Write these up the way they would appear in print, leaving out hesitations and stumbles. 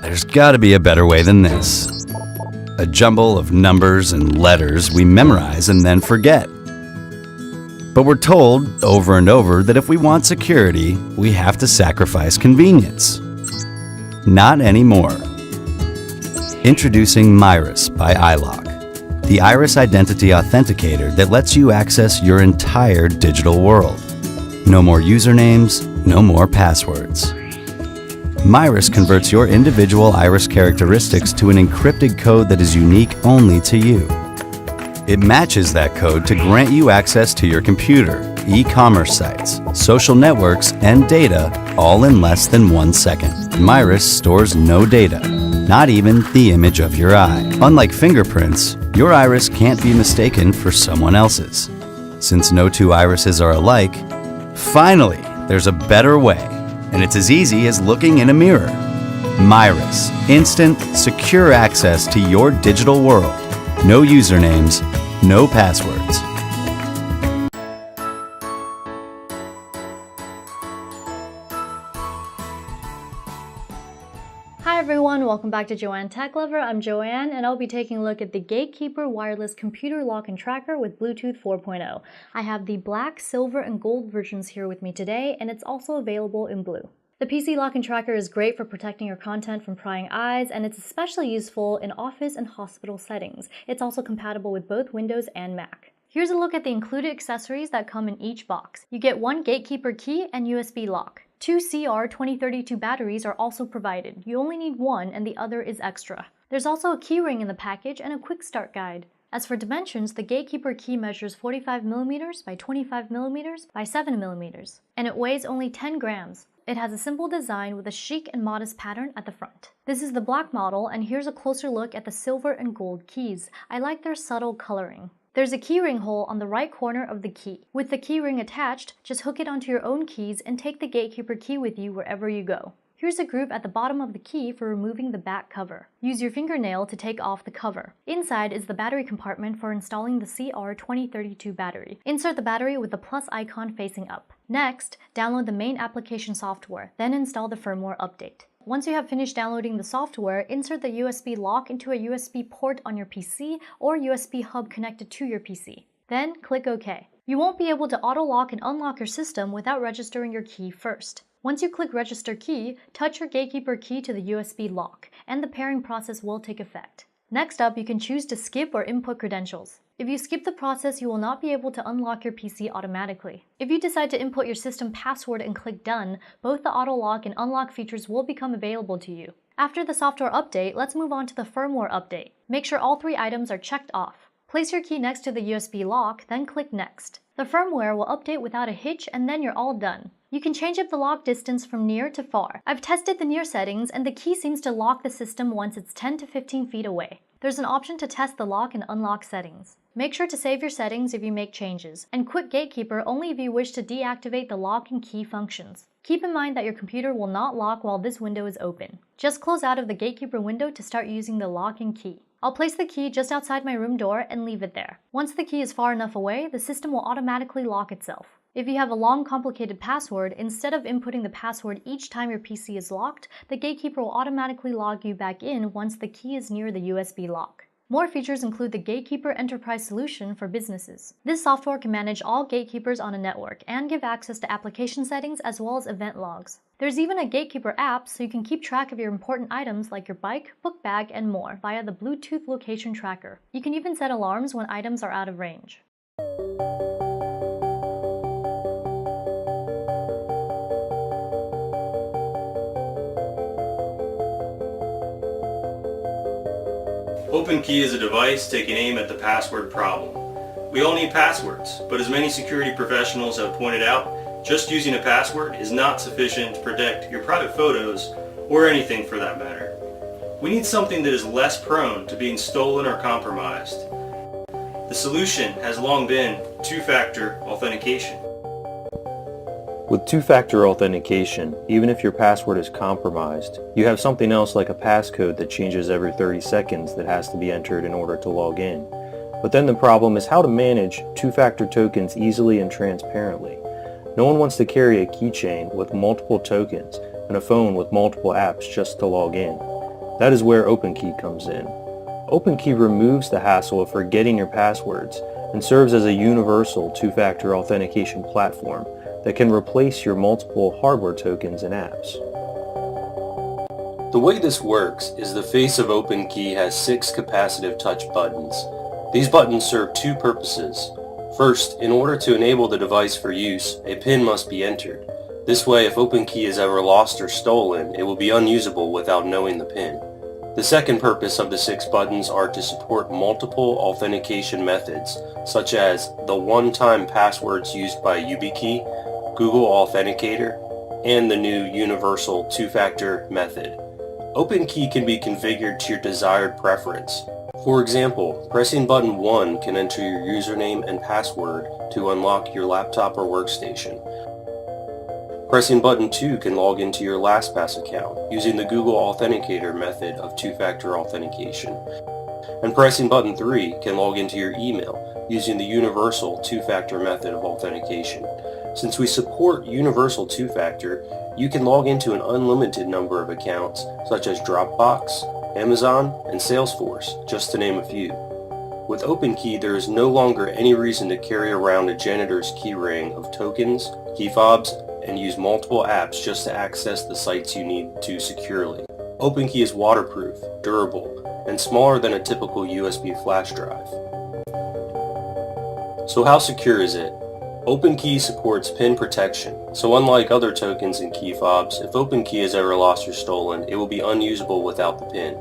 There's gotta be a better way than this. A jumble of numbers and letters we memorize and then forget. But we're told over and over that if we want security, we have to sacrifice convenience. Not anymore. Introducing Myris by iLok, the Iris Identity Authenticator that lets you access your entire digital world. No more usernames, no more passwords. Myris converts your individual iris characteristics to an encrypted code that is unique only to you. It matches that code to grant you access to your computer, e-commerce sites, social networks, and data all in less than 1 second. Myris stores no data, not even the image of your eye. Unlike fingerprints, your iris can't be mistaken for someone else's. Since no two irises are alike, finally, there's a better way. And it's as easy as looking in a mirror. Myris, instant, secure access to your digital world. No usernames, no passwords. Hi everyone, welcome back to Joanne Tech Lover. I'm Joanne and I'll be taking a look at the Gatekeeper wireless computer lock and tracker with Bluetooth 4.0. I have the black, silver, and gold versions here with me today, and it's also available in blue. The PC lock and tracker is great for protecting your content from prying eyes, and it's especially useful in office and hospital settings. It's also compatible with both Windows and Mac. Here's a look at the included accessories that come in each box. You get one Gatekeeper key and USB lock. 2 CR2032 batteries are also provided. You only need one and the other is extra. There's also a keyring in the package and a quick start guide. As for dimensions, the Gatekeeper key measures 45mm by 25mm by 7mm, and it weighs only 10 grams. It has a simple design with a chic and modest pattern at the front. This is the black model, and here's a closer look at the silver and gold keys. I like their subtle coloring. There's a keyring hole on the right corner of the key. With the keyring attached, just hook it onto your own keys and take the Gatekeeper key with you wherever you go. Here's a groove at the bottom of the key for removing the back cover. Use your fingernail to take off the cover. Inside is the battery compartment for installing the CR2032 battery. Insert the battery with the plus icon facing up. Next, download the main application software, then install the firmware update. Once you have finished downloading the software, insert the USB lock into a USB port on your PC or USB hub connected to your PC. Then click OK. You won't be able to auto-lock and unlock your system without registering your key first. Once you click Register Key, touch your Gatekeeper key to the USB lock, and the pairing process will take effect. Next up, you can choose to skip or input credentials. If you skip the process, you will not be able to unlock your PC automatically. If you decide to input your system password and click Done, both the auto-lock and unlock features will become available to you. After the software update, let's move on to the firmware update. Make sure all 3 items are checked off. Place your key next to the USB lock, then click Next. The firmware will update without a hitch, and then you're all done. You can change up the lock distance from near to far. I've tested the near settings, and the key seems to lock the system once it's 10 to 15 feet away. There's an option to test the lock and unlock settings. Make sure to save your settings if you make changes, and quit Gatekeeper only if you wish to deactivate the lock and key functions. Keep in mind that your computer will not lock while this window is open. Just close out of the Gatekeeper window to start using the lock and key. I'll place the key just outside my room door and leave it there. Once the key is far enough away, the system will automatically lock itself. If you have a long, complicated password, instead of inputting the password each time your PC is locked, the Gatekeeper will automatically log you back in once the key is near the USB lock. More features include the Gatekeeper Enterprise solution for businesses. This software can manage all gatekeepers on a network and give access to application settings as well as event logs. There's even a Gatekeeper app so you can keep track of your important items like your bike, book bag, and more via the Bluetooth location tracker. You can even set alarms when items are out of range. OpenKey is a device taking aim at the password problem. We all need passwords, but as many security professionals have pointed out, just using a password is not sufficient to protect your private photos or anything for that matter. We need something that is less prone to being stolen or compromised. The solution has long been two-factor authentication. With two-factor authentication, even if your password is compromised, you have something else like a passcode that changes every 30 seconds that has to be entered in order to log in. But then the problem is how to manage two-factor tokens easily and transparently. No one wants to carry a keychain with multiple tokens and a phone with multiple apps just to log in. That is where OpenKey comes in. OpenKey removes the hassle of forgetting your passwords and serves as a universal two-factor authentication platform that can replace your multiple hardware tokens and apps. The way this works is the face of OpenKey has 6 capacitive touch buttons. These buttons serve 2 purposes. First, in order to enable the device for use, a PIN must be entered. This way, if OpenKey is ever lost or stolen, it will be unusable without knowing the PIN. The second purpose of the 6 buttons are to support multiple authentication methods, such as the one-time passwords used by YubiKey, Google Authenticator, and the new Universal Two-Factor method. OpenKey can be configured to your desired preference. For example, pressing button 1 can enter your username and password to unlock your laptop or workstation. Pressing button 2 can log into your LastPass account using the Google Authenticator method of two-factor authentication. And pressing button 3 can log into your email using the Universal Two-Factor method of authentication. Since we support Universal Two-Factor, you can log into an unlimited number of accounts such as Dropbox, Amazon, and Salesforce, just to name a few. With OpenKey, there is no longer any reason to carry around a janitor's keyring of tokens, key fobs, and use multiple apps just to access the sites you need to securely. OpenKey is waterproof, durable, and smaller than a typical USB flash drive. So how secure is it? OpenKey supports PIN protection, so unlike other tokens and key fobs, if OpenKey is ever lost or stolen, it will be unusable without the PIN.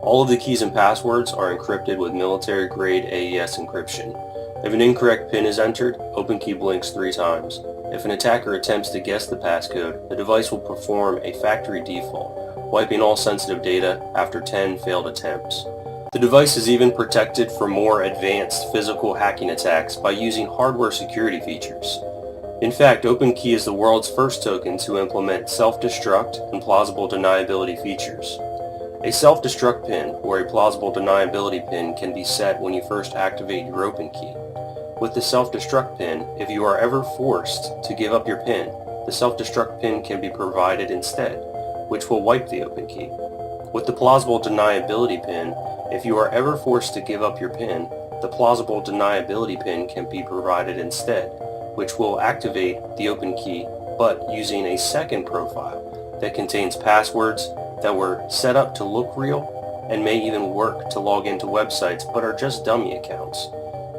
All of the keys and passwords are encrypted with military-grade AES encryption. If an incorrect PIN is entered, OpenKey blinks 3 times. If an attacker attempts to guess the passcode, the device will perform a factory default, wiping all sensitive data after 10 failed attempts. The device is even protected from more advanced physical hacking attacks by using hardware security features. In fact, OpenKey is the world's first token to implement self-destruct and plausible deniability features. A self-destruct pin or a plausible deniability pin can be set when you first activate your OpenKey. With the self-destruct pin, if you are ever forced to give up your pin, the self-destruct pin can be provided instead, which will wipe the OpenKey. With the plausible deniability pin, if you are ever forced to give up your PIN, the plausible deniability PIN can be provided instead, which will activate the OpenKey, but using a second profile that contains passwords that were set up to look real and may even work to log into websites but are just dummy accounts.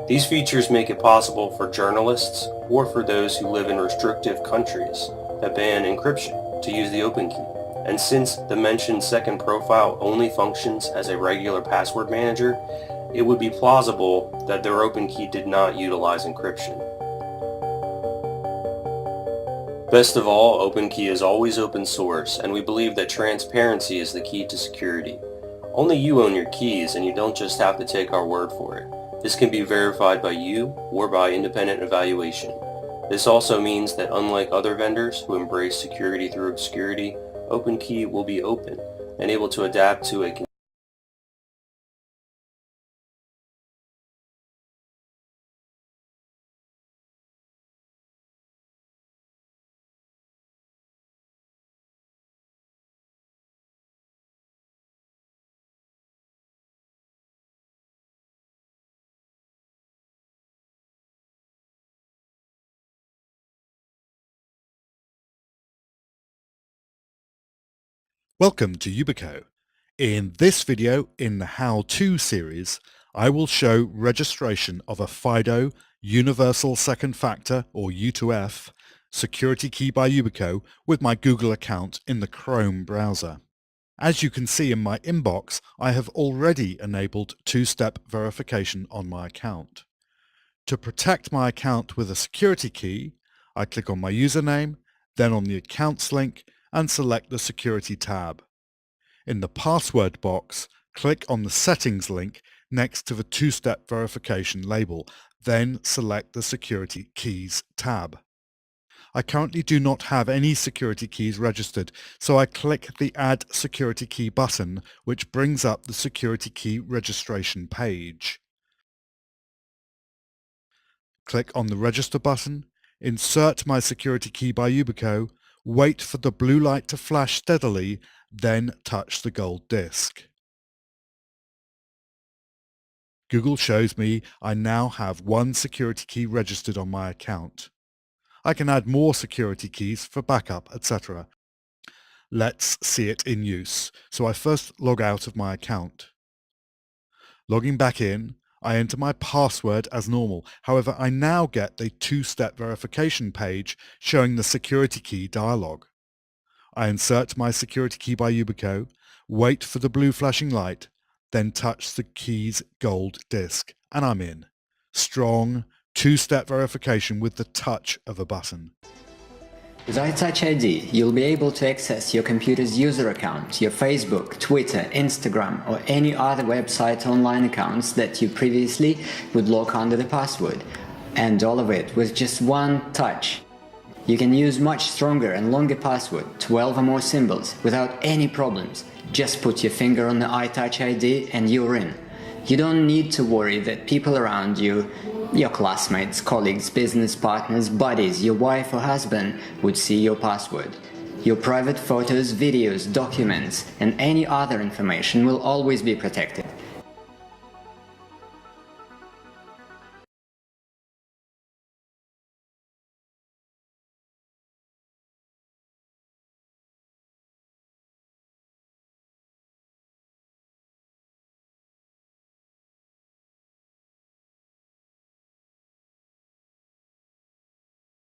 These features make it possible for journalists or for those who live in restrictive countries that ban encryption to use the OpenKey. And since the mentioned second profile only functions as a regular password manager, it would be plausible that their OpenKey did not utilize encryption. Best of all, OpenKey is always open source, and we believe that transparency is the key to security. Only you own your keys, and you don't just have to take our word for it. This can be verified by you or by independent evaluation. This also means that unlike other vendors who embrace security through obscurity, OpenKey will be open and able to adapt to a Welcome to Yubico. In this video, in the How-To series, I will show registration of a FIDO Universal Second Factor, or U2F, security key by Yubico with my Google account in the Chrome browser. As you can see in my inbox, I have already enabled two-step verification on my account. To protect my account with a security key, I click on my username, then on the Accounts link, and select the Security tab. In the Password box, click on the Settings link next to the two-step verification label, then select the Security Keys tab. I currently do not have any security keys registered, so I click the Add Security Key button, which brings up the security key registration page. Click on the Register button, insert my security key by Yubico, wait for the blue light to flash steadily, then touch the gold disc. Google shows me I now have one security key registered on my account. I can add more security keys for backup, etc. Let's see it in use. So I first log out of my account. Logging back in, I enter my password as normal. However, I now get the two-step verification page showing the security key dialog. I insert my security key by Yubico, wait for the blue flashing light, then touch the key's gold disc, and I'm in. Strong, two-step verification with the touch of a button. With iTouch ID, you'll be able to access your computer's user account, your Facebook, Twitter, Instagram, or any other website online accounts that you previously would lock under the password. And all of it with just one touch. You can use much stronger and longer password, 12 or more symbols, without any problems. Just put your finger on the iTouch ID and you're in. You don't need to worry that people around you, your classmates, colleagues, business partners, buddies, your wife or husband would see your password. Your private photos, videos, documents, and any other information will always be protected.